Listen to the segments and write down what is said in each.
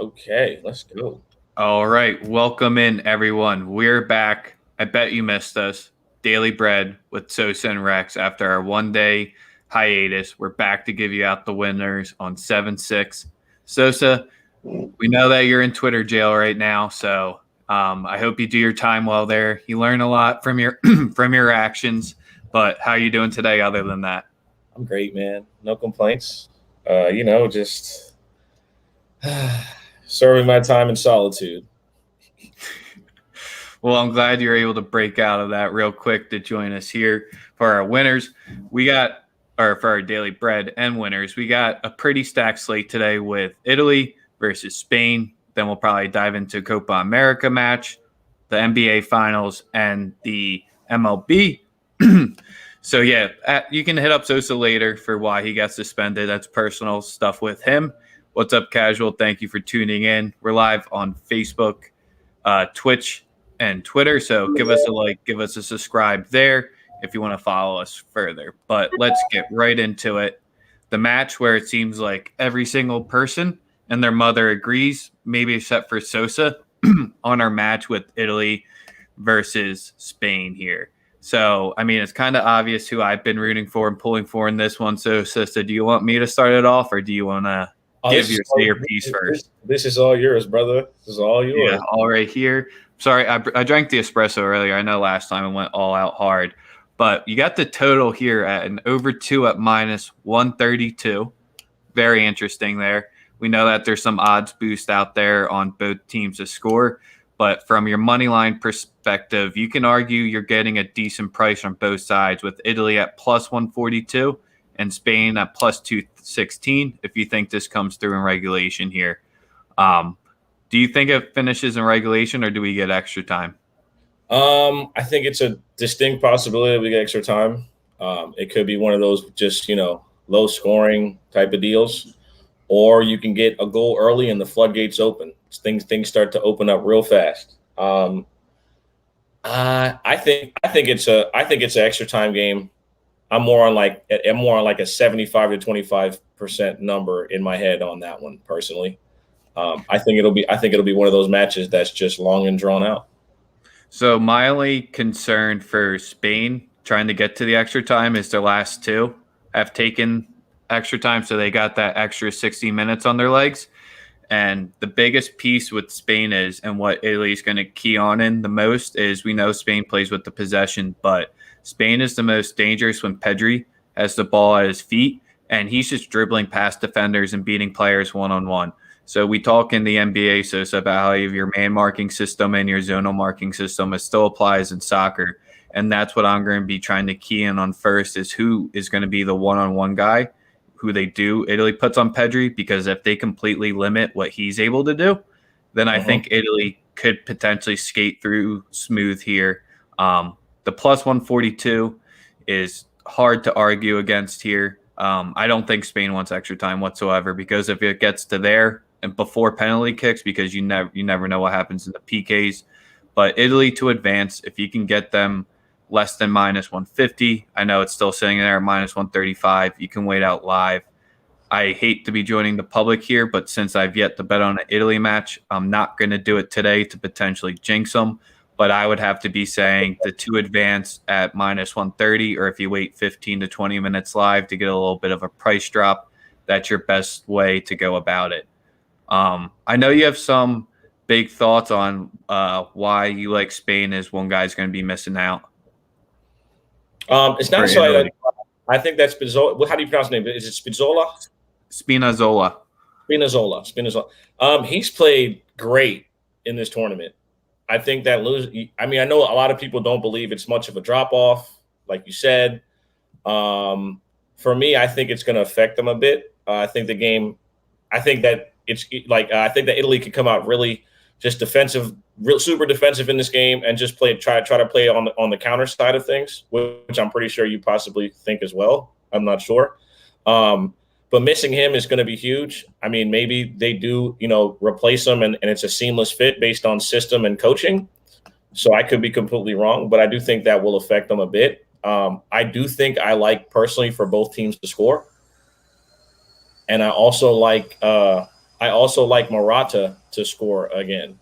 Okay, let's go. All right, welcome in everyone. We're back. I bet you missed us. Daily Bread with Sosa and Rex after our 1 day hiatus. We're back to give you out the winners on 7-6. Sosa, we know that you're in Twitter jail right now, so I hope you do your time well there. You learn a lot from your from your actions, but how are you doing today other than that? I'm great, man. No complaints. Just serving my time in solitude. Well, I'm glad you're able to break out of that real quick to join us here for our winners. For our daily bread and winners, we got a pretty stacked slate today with Italy versus Spain. Then we'll probably dive into Copa America match, the NBA Finals, and the MLB. So, yeah, you can hit up Sosa later for why he got suspended. That's personal stuff with him. What's up, casual? Thank you for tuning in. We're live on Facebook, Twitch, and Twitter. So give us a like, give us a subscribe there if you want to follow us further. But let's get right into it. The match where it seems like every single person and their mother agrees, maybe except for Sosa, on our match with Italy versus Spain here. So, I mean, it's kind of obvious who I've been rooting for and pulling for in this one. So, Sosa, do you want me to start it off or do you want to give your piece first? This is all yours, brother. This is all yours. Yeah, all right here. Sorry, I drank the espresso earlier. I know last time it went all out hard. But you got the total here at an over 2 at minus 132. Very interesting there. We know that there's some odds boost out there on both teams to score. But from your money line perspective, you can argue you're getting a decent price on both sides with Italy at plus 142 and Spain at plus 216 if you think this comes through in regulation here. Do you think it finishes in regulation or do we get extra time? I think it's a distinct possibility that we get extra time. It could be one of those just, low scoring type of deals, or you can get a goal early and the floodgates open. Things start to open up real fast. I think it's an extra time game. I'm more on like a 75 to 25% number in my head on that one personally. I think it'll be one of those matches that's just long and drawn out. So my only concern for Spain trying to get to the extra time is their last two have taken extra time, so they got that extra 60 minutes on their legs. And the biggest piece with Spain is, and what Italy's going to key on in the most is, we know Spain plays with the possession, but Spain is the most dangerous when Pedri has the ball at his feet, and he's just dribbling past defenders and beating players one-on-one. So we talk in the NBA, Sosa, about how you have your man marking system and your zonal marking system. It still applies in soccer. And that's what I'm going to be trying to key in on first, is who is going to be the one-on-one guy who Italy puts on Pedri, because if they completely limit what he's able to do, then I think Italy could potentially skate through smooth here. The plus 142 is hard to argue against here. I don't think Spain wants extra time whatsoever, because if it gets to there and before penalty kicks, because you never know what happens in the PKs. But Italy to advance, if you can get them less than minus 150, I know it's still sitting there at minus 135. You can wait out live. I hate to be joining the public here, but since I've yet to bet on an Italy match, I'm not going to do it today to potentially jinx them. But I would have to be saying the to advance at minus 130, or if you wait 15 to 20 minutes live to get a little bit of a price drop, that's your best way to go about it. I know you have some big thoughts on why you like Spain as one guy's going to be missing out. It's not so. I think that's Spizzola. How do you pronounce his name? Is it Spizzola? Spinazzola. He's played great in this tournament. I think that I know a lot of people don't believe it's much of a drop off, like you said. For me, I think it's going to affect them a bit. I think that Italy could come out really just defensive, real super defensive in this game, and just try to play on the counter side of things, which I'm pretty sure you possibly think as well. I'm not sure. But missing him is going to be huge. I mean, maybe they do, replace him and it's a seamless fit based on system and coaching. So I could be completely wrong, but I do think that will affect them a bit. I do think I like personally for both teams to score. And I also like I also like Morata to score again.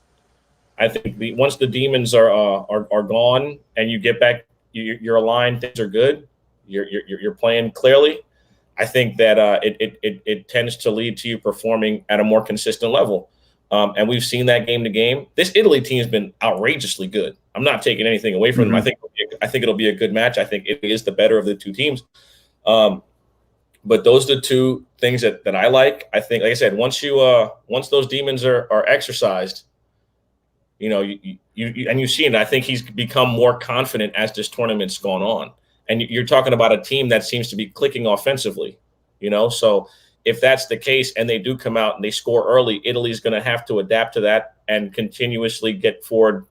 I think once the demons are gone and you get back, you're aligned, things are good. You're playing clearly. I think that it tends to lead to you performing at a more consistent level. And we've seen that game to game. This Italy team has been outrageously good. I'm not taking anything away from them. I think it'll be a good match. I think it is the better of the two teams. But those are the two things that I like. I think, like I said, once those demons are exercised, and you've seen it. I think he's become more confident as this tournament's gone on. And you're talking about a team that seems to be clicking offensively, So if that's the case and they do come out and they score early, Italy's going to have to adapt to that and continuously get forward,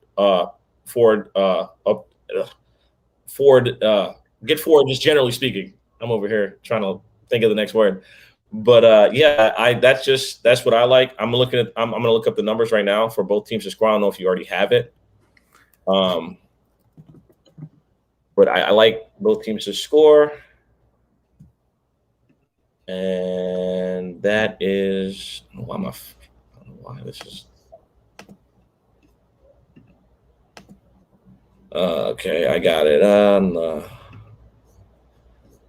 just generally speaking. I'm over here trying to think of the next word. But that's what I like. I'm going to look up the numbers right now for both teams to score. I don't know if you already have it. But I like both teams to score. And that is, I don't know why this is. Okay, I got it.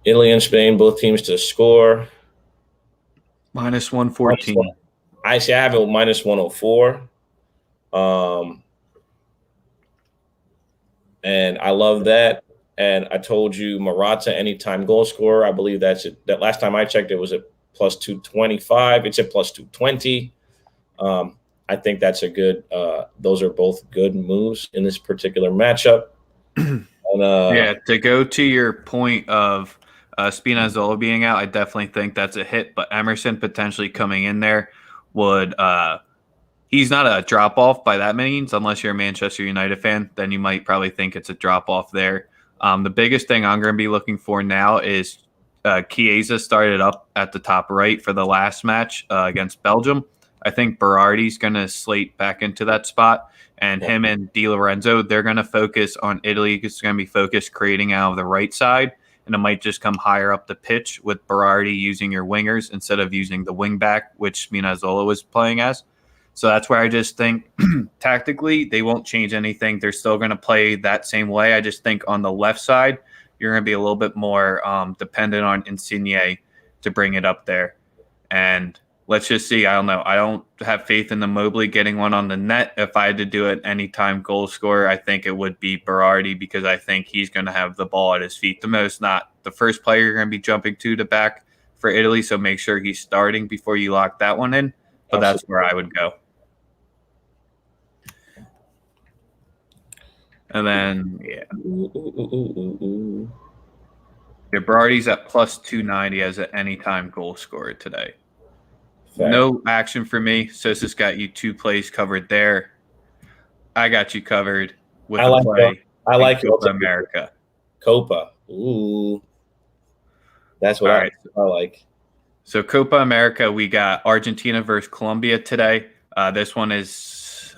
Italy and Spain, both teams to score. Minus 114. I have it with minus 104. And I love that. And I told you Morata anytime goal scorer. I believe that's it. That last time I checked, it was at plus 225. It's at plus 220. I think that's a good. Those are both good moves in this particular matchup. To go to your point of Spinazzola being out, I definitely think that's a hit. But Emerson potentially coming in there would. He's not a drop off by that means, unless you're a Manchester United fan. Then you might probably think it's a drop off there. The biggest thing I'm going to be looking for now is Chiesa started up at the top right for the last match against Belgium. I think Berardi's going to slate back into that spot, and him and Di Lorenzo, they're going to focus on Italy. It's going to be focused creating out of the right side, and it might just come higher up the pitch with Berardi using your wingers instead of using the wing back, which Spinazzola was playing as. So that's where I just think tactically they won't change anything. They're still going to play that same way. I just think on the left side, you're going to be a little bit more dependent on Insigne to bring it up there. And let's just see. I don't know. I don't have faith in the Mobley getting one on the net. If I had to do it anytime goal scorer, I think it would be Berardi because I think he's going to have the ball at his feet the most, not the first player you're going to be jumping to the back for Italy. So make sure he's starting before you lock that one in. But Absolutely. That's where I would go. And then, Berardi's at plus 290 as an anytime goal scorer today. Fair. No action for me. Sosa's got you 2 plays covered there. I got you covered with a play. I like Copa America. Copa. Ooh. That's what I like. So Copa America, we got Argentina versus Colombia today. This one is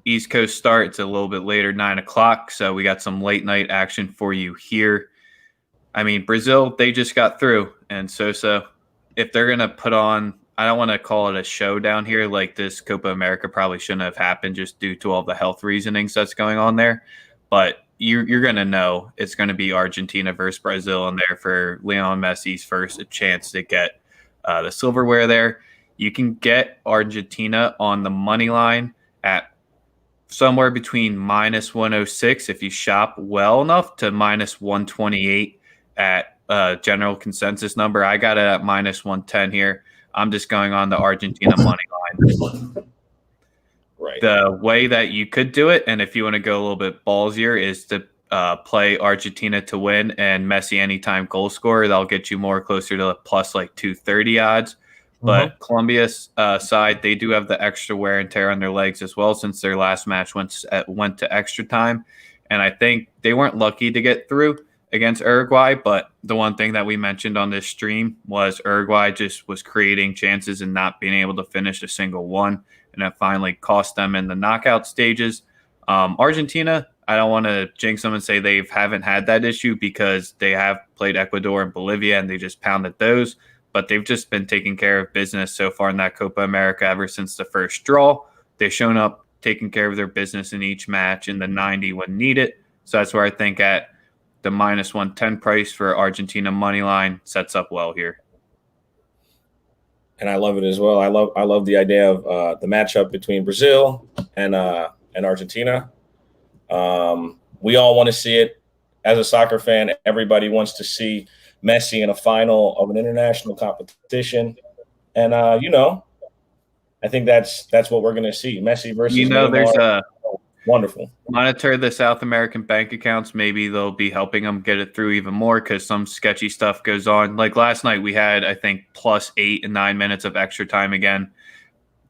East Coast start. It's a little bit later, 9 o'clock. So we got some late night action for you here. I mean, Brazil, they just got through. And Sosa, if they're going to put on, I don't want to call it a show down here. Like this Copa America probably shouldn't have happened just due to all the health reasonings that's going on there. But you're going to know it's going to be Argentina versus Brazil in there for Lionel Messi's first chance to get the silverware there. You can get Argentina on the money line at somewhere between minus 106 if you shop well enough to minus 128 at general consensus number. I got it at minus 110 here. I'm just going on the Argentina money line. Right. The way that you could do it, and if you want to go a little bit ballsier, is to play Argentina to win and Messi anytime goal scorer. That'll get you more closer to plus like 230 odds. But Colombia's side, they do have the extra wear and tear on their legs as well since their last match went to extra time. And I think they weren't lucky to get through against Uruguay. But the one thing that we mentioned on this stream was Uruguay just was creating chances and not being able to finish a single one. And that finally cost them in the knockout stages. Argentina, I don't want to jinx them and say they haven't had that issue because they have played Ecuador and Bolivia and they just pounded those. but they've just been taking care of business so far in that Copa America ever since the first draw. They've shown up taking care of their business in each match in the 90 when needed. So that's where I think at the minus 110 price for Argentina money line sets up well here. And I love it as well. I love the idea of the matchup between Brazil and Argentina. We all want to see it. As a soccer fan, everybody wants to see Messi in a final of an international competition. And I think that's what we're going to see. Messi versus Neymar. There's a wonderful. Monitor the South American bank accounts. Maybe they'll be helping them get it through even more because some sketchy stuff goes on. Like last night, we had, I think, +8 and 9 minutes of extra time again.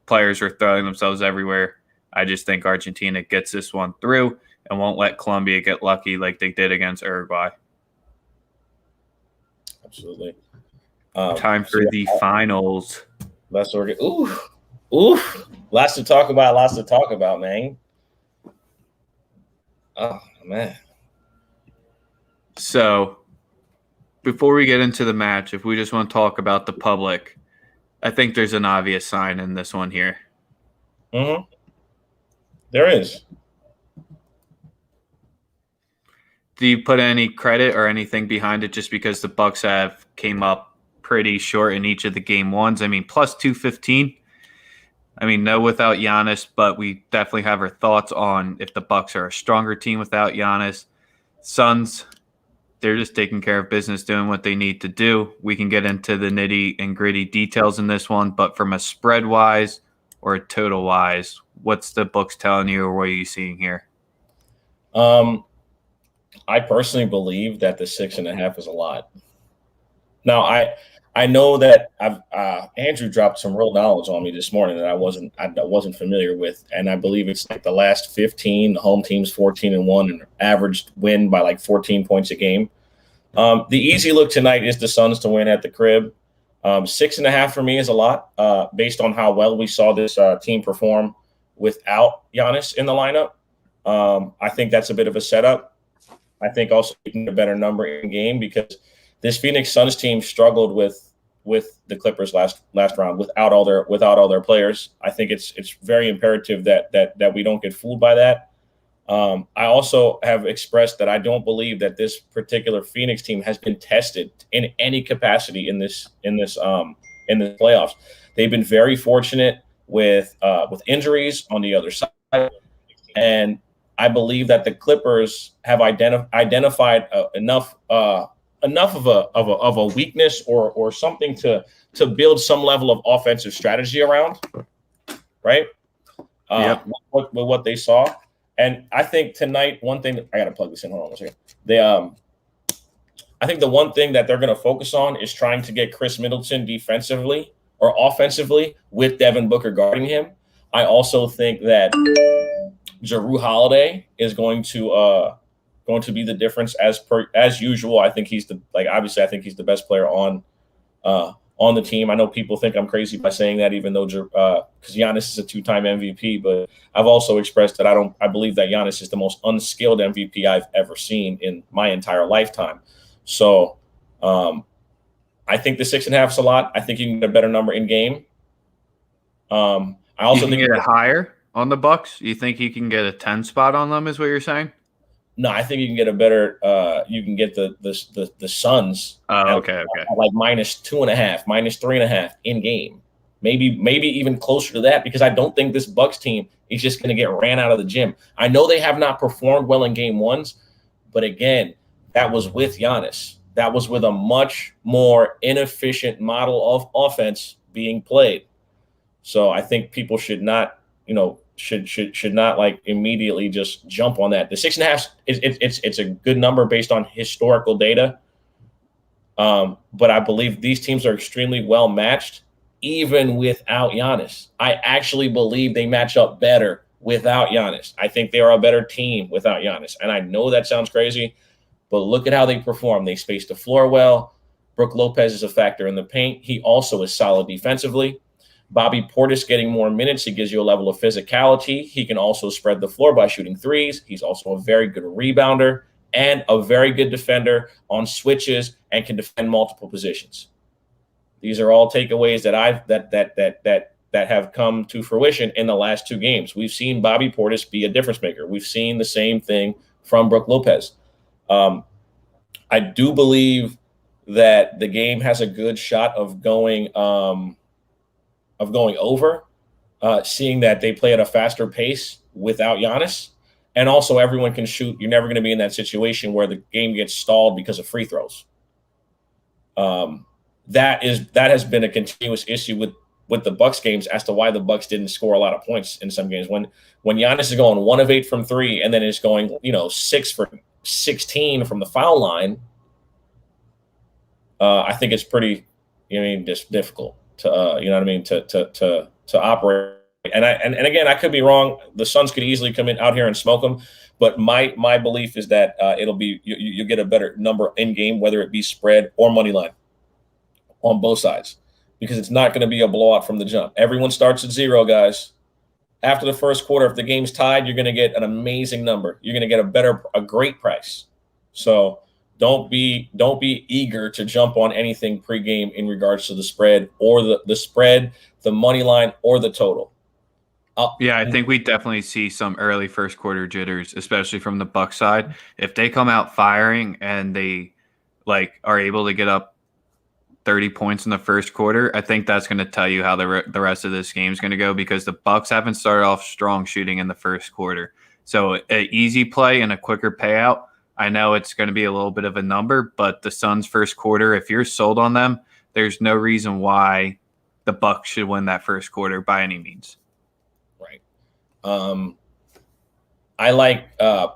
Players were throwing themselves everywhere. I just think Argentina gets this one through and won't let Colombia get lucky like they did against Uruguay. Absolutely. Time for the finals. Let's order. Ooh. Lots to talk about, man. Oh, man. So, before we get into the match, if we just want to talk about the public, I think there's an obvious sign in this one here. Mm-hmm. There is. Do you put any credit or anything behind it just because the Bucks have came up pretty short in each of the game ones? I mean, plus 215. I mean, no without Giannis, but we definitely have our thoughts on if the Bucks are a stronger team without Giannis. Suns, they're just taking care of business, doing what they need to do. We can get into the nitty and gritty details in this one, but from a spread-wise or a total-wise, what's the books telling you or what are you seeing here? I personally believe that the 6.5 is a lot. Now, I know that Andrew dropped some real knowledge on me this morning that I wasn't familiar with, and I believe it's like the last 15 home teams 14-1 and averaged win by like 14 points a game. The easy look tonight is the Suns to win at the crib. 6.5 for me is a lot based on how well we saw this team perform without Giannis in the lineup. I think that's a bit of a setup. I think also you can get a better number in game because this Phoenix Suns team struggled with the Clippers last round without all their players. I think it's very imperative that we don't get fooled by that. I also have expressed that I don't believe that this particular Phoenix team has been tested in any capacity in this playoffs. They've been very fortunate with injuries on the other side, and I believe that the Clippers have identified enough of a weakness or something to build some level of offensive strategy around, right? Yep. With what they saw, and I think tonight one thing I got to plug this in. Hold on one second. I think the one thing that they're going to focus on is trying to get Chris Middleton defensively or offensively with Devin Booker guarding him. I also think that Jrue Holiday is going to be the difference as usual. I think obviously I think he's the best player on the team. I know people think I'm crazy by saying that, even though because Giannis is a 2-time MVP, but I've also expressed that I believe that Giannis is the most unskilled MVP I've ever seen in my entire lifetime. So I think the 6.5 is a lot. I think you can get a better number in game. I also think get it higher on the Bucks. You think you can get a 10 spot on them? Is what you're saying? No, I think you can get a better. You can get the Suns. Okay. At like -2.5, -3.5 in game. Maybe even closer to that because I don't think this Bucks team is just going to get ran out of the gym. I know they have not performed well in game ones, but again, that was with Giannis. That was with a much more inefficient model of offense being played. So I think people should not, should not like immediately just jump on that. The 6.5 it's a good number based on historical data. But I believe these teams are extremely well matched, even without Giannis. I actually believe they match up better without Giannis. I think they are a better team without Giannis. And I know that sounds crazy, but look at how they perform. They space the floor well. Brook Lopez is a factor in the paint. He also is solid defensively. Bobby Portis getting more minutes. He gives you a level of physicality. He can also spread the floor by shooting threes. He's also a very good rebounder and a very good defender on switches and can defend multiple positions. These are all takeaways that have come to fruition in the last 2 games. We've seen Bobby Portis be a difference maker. We've seen the same thing from Brook Lopez. I do believe that the game has a good shot of going over, seeing that they play at a faster pace without Giannis, and also everyone can shoot. You're never going to be in that situation where the game gets stalled because of free throws. That has been a continuous issue with the Bucks games as to why the Bucks didn't score a lot of points in some games. When Giannis is going 1 of 8 from 3 and then is going 6 for 16 from the foul line, I think it's pretty just difficult to to operate. And again, I could be wrong. The Suns could easily come in out here and smoke them. But my belief is that it'll be you get a better number in game, whether it be spread or money line on both sides, because it's not going to be a blowout from the jump. Everyone starts at 0, guys. After the first quarter, if the game's tied, you're going to get an amazing number. You're going to get a great price. So don't be eager to jump on anything pregame in regards to the spread or the spread, the money line, or the total. Yeah, I think we definitely see some early first quarter jitters, especially from the Bucks side. If they come out firing and they are able to get up 30 points in the first quarter, I think that's going to tell you how the rest of this game is going to go, because the Bucks haven't started off strong shooting in the first quarter. So an easy play and a quicker payout. I know it's going to be a little bit of a number, but the Suns' first quarter, if you're sold on them, there's no reason why the Bucks should win that first quarter by any means. Right. I like a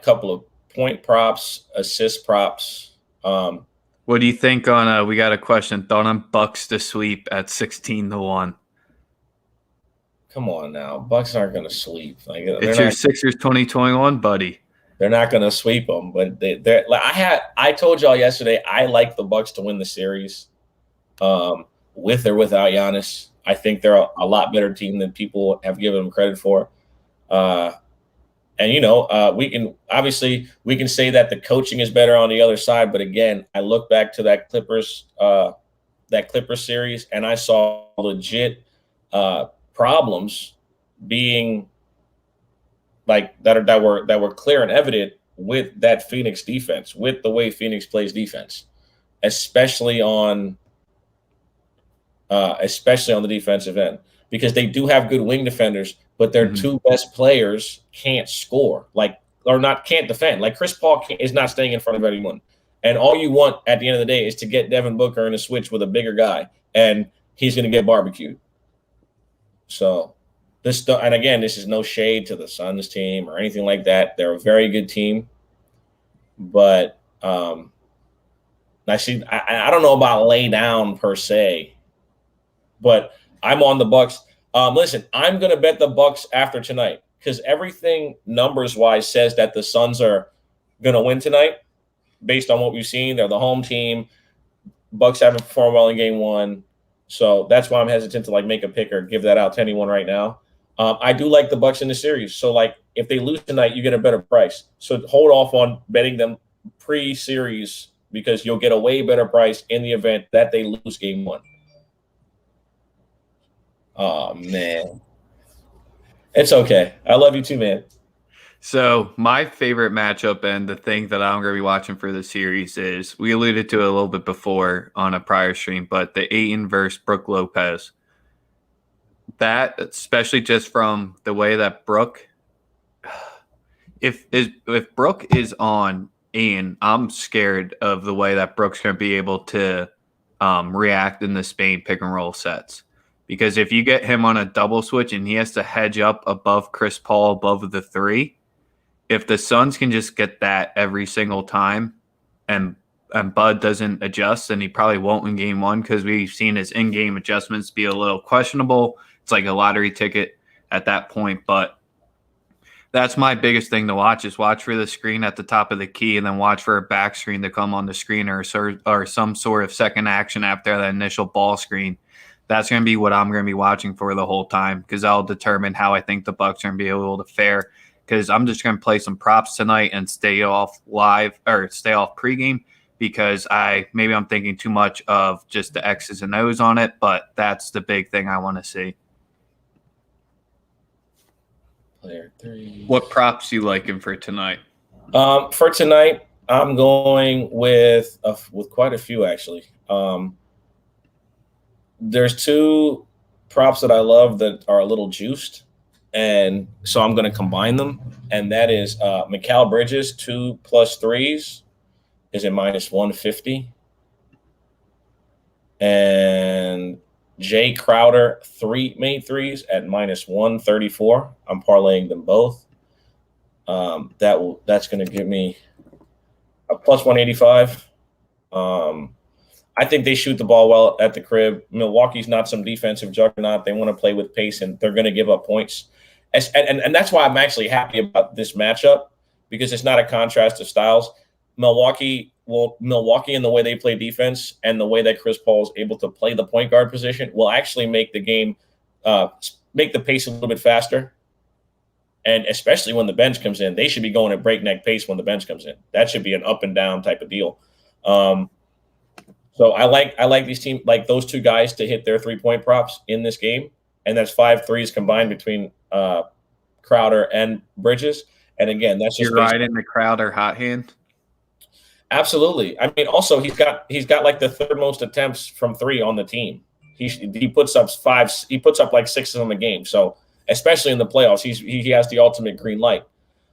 couple of point props, assist props. What do you think on we got a question, thought on Bucks to sweep at 16-1? Come on now. Bucks aren't going to sweep. It's your Sixers 2021, buddy. They're not going to sweep them, but they're I told y'all yesterday I like the Bucks to win the series, with or without Giannis. I think they're a lot better team than people have given them credit for. And we can say that the coaching is better on the other side, but again, I look back to that Clippers series, and I saw legit problems being that were clear and evident with that Phoenix defense, with the way Phoenix plays defense, especially on the defensive end, because they do have good wing defenders, but their 2 best players can't score, can't defend. Like Chris Paul is not staying in front of anyone. And all you want at the end of the day is to get Devin Booker in a switch with a bigger guy, and he's going to get barbecued. So this is no shade to the Suns team or anything like that. They're a very good team. But I don't know about lay down per se, but I'm on the Bucks. Listen, I'm going to bet the Bucks after tonight, because everything numbers-wise says that the Suns are going to win tonight based on what we've seen. They're the home team. Bucks haven't performed well in game 1. So that's why I'm hesitant to make a pick or give that out to anyone right now. I do like the Bucks in the series. So if they lose tonight, you get a better price. So hold off on betting them pre-series, because you'll get a way better price in the event that they lose game 1. Oh, man. It's okay. I love you too, man. So my favorite matchup and the thing that I'm going to be watching for the series is, we alluded to it a little bit before on a prior stream, but the Ayton versus Brook Lopez. That, especially just from the way that Brook, if Brook is on Ayton, I'm scared of the way that Brook's going to be able to react in the Spain pick and roll sets. Because if you get him on a double switch and he has to hedge up above Chris Paul, above the 3, if the Suns can just get that every single time, and Bud doesn't adjust, then he probably won't in game 1, because we've seen his in-game adjustments be a little questionable. It's like a lottery ticket at that point. But that's my biggest thing to watch, is watch for the screen at the top of the key, and then watch for a back screen to come on the screen, or some sort of second action after that initial ball screen. That's going to be what I'm going to be watching for the whole time, because I'll determine how I think the Bucks are going to be able to fare. Because I'm just going to play some props tonight and stay off pregame, because maybe I'm thinking too much of just the X's and O's on it, but that's the big thing I want to see. Player 3. What props you liking for tonight? For tonight, I'm going with quite a few actually. There's two props that I love that are a little juiced, and so I'm going to combine them. And that is Mikal Bridges 2+3s is at -150, and Jay Crowder 3 made threes at -134. I'm parlaying them both. That's going to give me a +185. I think they shoot the ball well at the crib. Milwaukee's not some defensive juggernaut. They want to play with pace, and they're going to give up points. And that's why I'm actually happy about this matchup, because it's not a contrast of styles. Milwaukee in the way they play defense and the way that Chris Paul is able to play the point guard position will actually make the game, make the pace a little bit faster. And especially when the bench comes in, they should be going at breakneck pace when the bench comes in. That should be an up and down type of deal. So I like these teams, like those two guys, to hit their 3-point props in this game, and that's 5 threes combined between Crowder and Bridges. And again, that's just you're riding the Crowder hot hand. Absolutely. I mean, also he's got like the third most attempts from 3 on the team. He puts up 5. He puts up like 6 of them a game. So especially in the playoffs, he has the ultimate green light.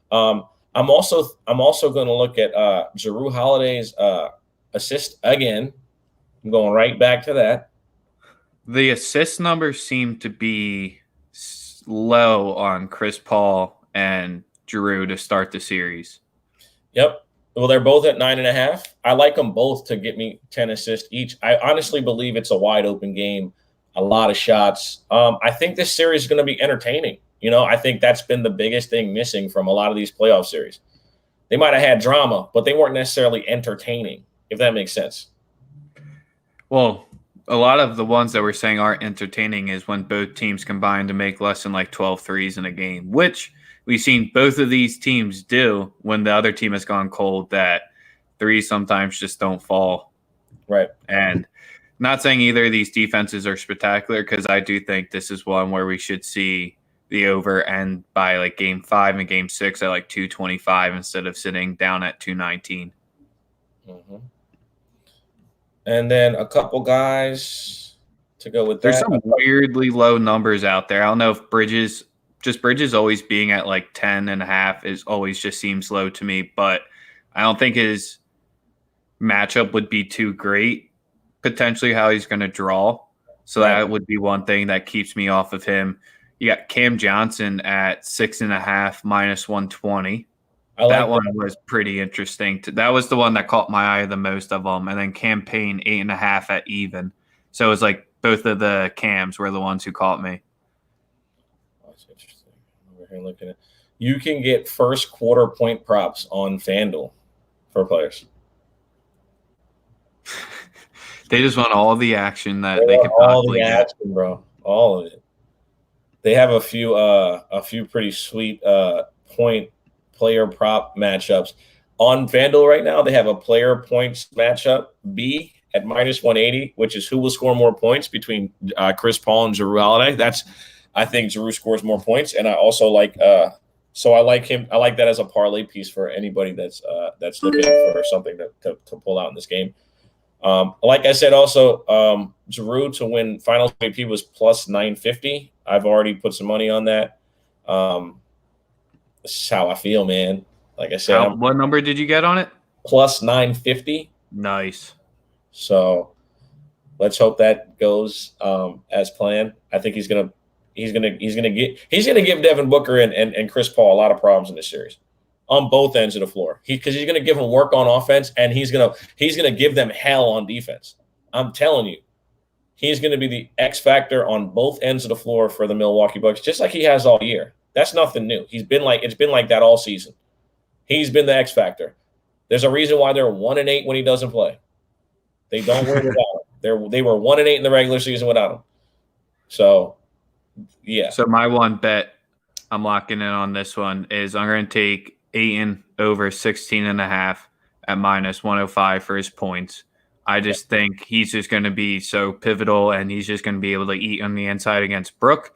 I'm also going to look at Jrue Holiday's assist again. I'm going right back to that. The assist numbers seem to be low on Chris Paul and Jrue to start the series. Yep. Well, they're both at 9.5. I like them both to get me 10 assists each. I honestly believe it's a wide open game, a lot of shots. I think this series is going to be entertaining. I think that's been the biggest thing missing from a lot of these playoff series. They might have had drama, but they weren't necessarily entertaining, if that makes sense. Well, a lot of the ones that we're saying aren't entertaining is when both teams combine to make less than like 12 threes in a game, which we've seen both of these teams do when the other team has gone cold, that threes sometimes just don't fall. Right. And not saying either of these defenses are spectacular, because I do think this is one where we should see the over end by like game 5 and game 6 at like 225 instead of sitting down at 219. Mm-hmm. And then a couple guys to go with that. There's some weirdly low numbers out there. I don't know if Bridges always being at like 10.5 is always just seems low to me, but I don't think his matchup would be too great, potentially how he's going to draw. So that would be one thing that keeps me off of him. You got Cam Johnson at 6.5 -120. That one was pretty interesting. That was the one that caught my eye the most of them. And then Campaign 8.5 at even. So it was like both of the Cams were the ones who caught me. That's interesting. Over here looking at, you can get first quarter point props on FanDuel for players. They just want all the action that they could possibly get. All the action, bro. All of it. They have a few pretty sweet point player prop matchups on FanDuel right now. They have a player points matchup B at -180, which is who will score more points between Chris Paul and Jrue Holiday. I think Jrue scores more points, and I also like so I like him. I like that as a parlay piece for anybody that's looking for something to pull out in this game. Like I said, also Jrue to win Finals MVP was +950. I've already put some money on that. This is how I feel, man. Like I said, what number did you get on it? +950. Nice. So let's hope that goes as planned. I think he's gonna give Devin Booker and Chris Paul a lot of problems in this series on both ends of the floor. Because he's gonna give them work on offense, and he's gonna give them hell on defense. I'm telling you, he's gonna be the X factor on both ends of the floor for the Milwaukee Bucks, just like he has all year. That's nothing new. It's been like that all season. He's been the X factor. There's a reason why they're 1-8 when he doesn't play. They don't win without him. They were 1-8 in the regular season without him. So, yeah. So my one bet, I'm locking in on this one, is I'm going to take Ayton over 16.5 at -105 for his points. I just think he's just going to be so pivotal, and he's just going to be able to eat on the inside against Brook.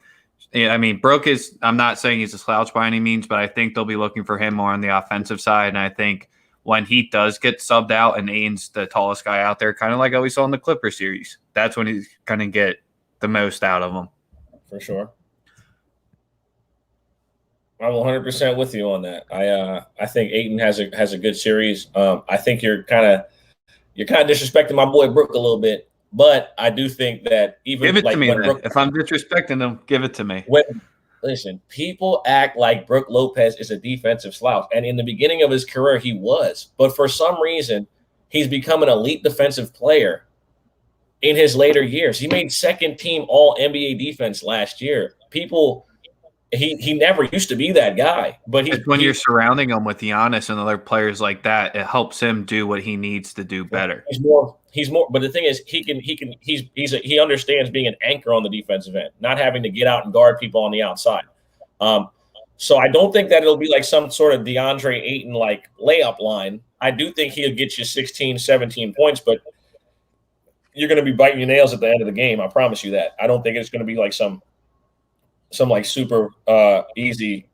I mean, Brook is – I'm not saying he's a slouch by any means, but I think they'll be looking for him more on the offensive side. And I think when he does get subbed out and Aiden's the tallest guy out there, kind of like how we saw in the Clipper series, that's when he's going to get the most out of him. For sure. I'm 100% with you on that. I think Ayton has a good series. I think you're kind of disrespecting my boy Brook a little bit, but I do think that even give it like to me, when then. Brook, If I'm disrespecting him, give it to me. Listen, people act like Brook Lopez is a defensive slouch, and in the beginning of his career he was, but for some reason he's become an elite defensive player in his later years. He made second team All NBA defense last year. He never used to be that guy, but when you're surrounding him with Giannis and other players like that, it helps him do what he needs to do better. He's more. But the thing is, he understands being an anchor on the defensive end, not having to get out and guard people on the outside. So I don't think that it'll be like some sort of DeAndre Ayton like layup line. I do think he'll get you 16, 17 points, but you're going to be biting your nails at the end of the game. I promise you that. I don't think it's going to be like some like super easy.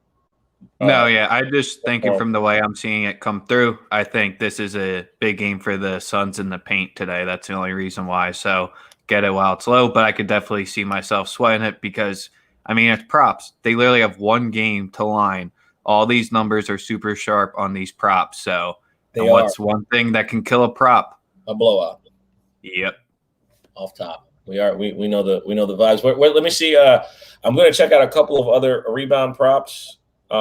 I just think from the way I'm seeing it come through, I think this is a big game for the Suns in the paint today. That's the only reason why. So get it while it's low, but I could definitely see myself sweating it because, I mean, it's props. They literally have one game to line. All these numbers are super sharp on these props. So what's one thing that can kill a prop? A blowout. Yep. Off top. We know the vibes. Wait, let me see. I'm going to check out a couple of other rebound props. They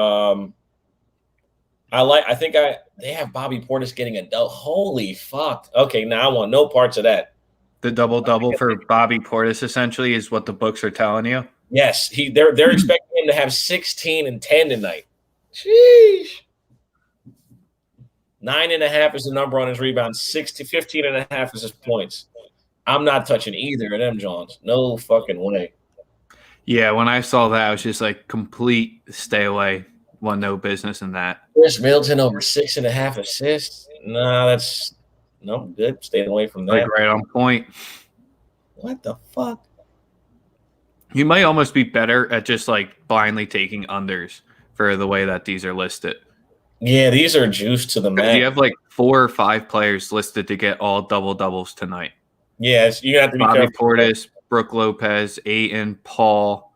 have Bobby Portis getting a double. Holy fuck. Okay, now I want no parts of that. The double for Bobby Portis essentially is what the books are telling you. Yes, they're expecting him to have 16 and 10 tonight. Sheesh. 9.5 is the number on his rebounds. 15.5 is his points. I'm not touching either of them, Johns. No fucking way. Yeah, when I saw that, I was just like, complete stay away. Want no business in that. Chris Middleton over 6.5 assists? Nah, that's no good. Staying away from that. Like right on point. What the fuck? You might almost be better at just like blindly taking unders for the way that these are listed. Yeah, these are juiced to the max. You have like 4 or 5 players listed to get all double-doubles tonight. Yes, you have to be Bobby careful. Portis, Brook Lopez, Ayton, Paul,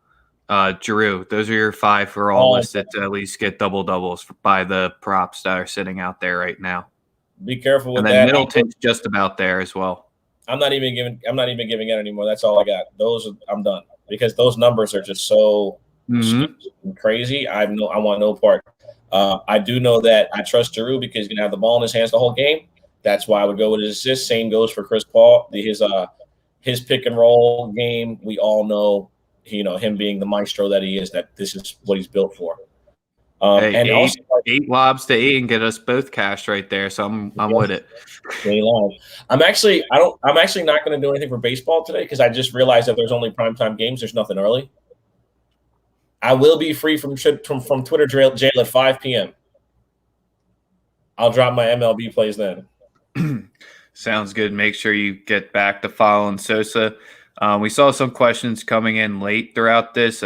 Drew. Those are your 5 who are all listed to at least get double-doubles by the props that are sitting out there right now. Be careful with that. And then Middleton's just about there as well. I'm not even giving it anymore. That's all I got. I'm done because those numbers are just so crazy. I want no part. I do know that I trust Drew because he's gonna have the ball in his hands the whole game. That's why I would go with his assist. Same goes for Chris Paul. His pick and roll game. We all know, him being the maestro that he is. That this is what he's built for. And 8 lobs to 8 and get us both cashed right there. So I'm with it. I'm actually not going to do anything for baseball today because I just realized that there's only primetime games. There's nothing early. I will be free from Twitter jail at 5 p.m. I'll drop my MLB plays then. Sounds good. Make sure you get back to following Sosa. We saw some questions coming in late throughout this.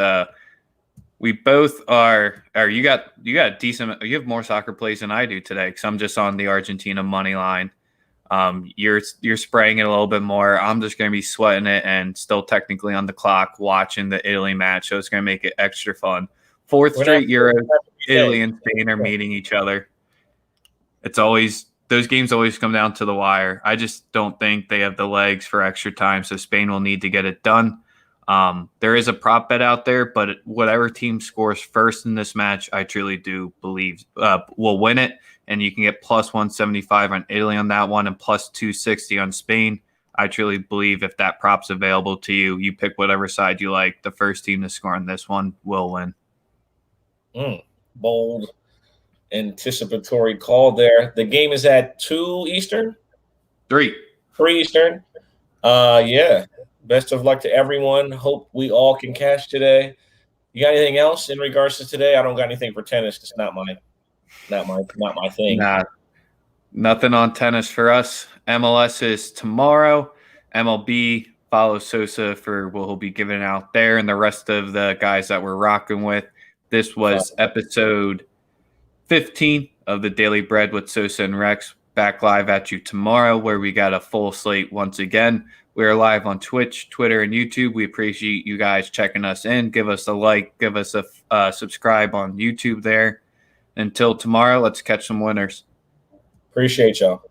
We both are. Or you got decent. You have more soccer plays than I do today because I'm just on the Argentina money line. You're spraying it a little bit more. I'm just going to be sweating it and still technically on the clock watching the Italy match. So it's going to make it extra fun. 4th straight Euro, Italy and Spain are meeting each other. Those games always come down to the wire. I just don't think they have the legs for extra time, so Spain will need to get it done. There is a prop bet out there, but whatever team scores first in this match, I truly do believe will win it, and you can get plus 175 on Italy on that one and plus 260 on Spain. I truly believe if that prop's available to you, you pick whatever side you like. The first team to score on this one will win. Bold. Anticipatory call there. The game is at 2 Eastern? 3 Eastern. Yeah. Best of luck to everyone. Hope we all can cash today. You got anything else in regards to today? I don't got anything for tennis. It's not my thing. Nah. Nothing on tennis for us. MLS is tomorrow. MLB, follow Sosa for what he'll be giving out there and the rest of the guys that we're rocking with. This was episode 15 of the Daily Bread with Sosa and Rex. Back live at you tomorrow, where we got a full slate once again. We are live on Twitch, Twitter, and YouTube. We appreciate you guys checking us in. Give us a like, give us a subscribe on YouTube there. Until tomorrow, let's catch some winners. Appreciate y'all.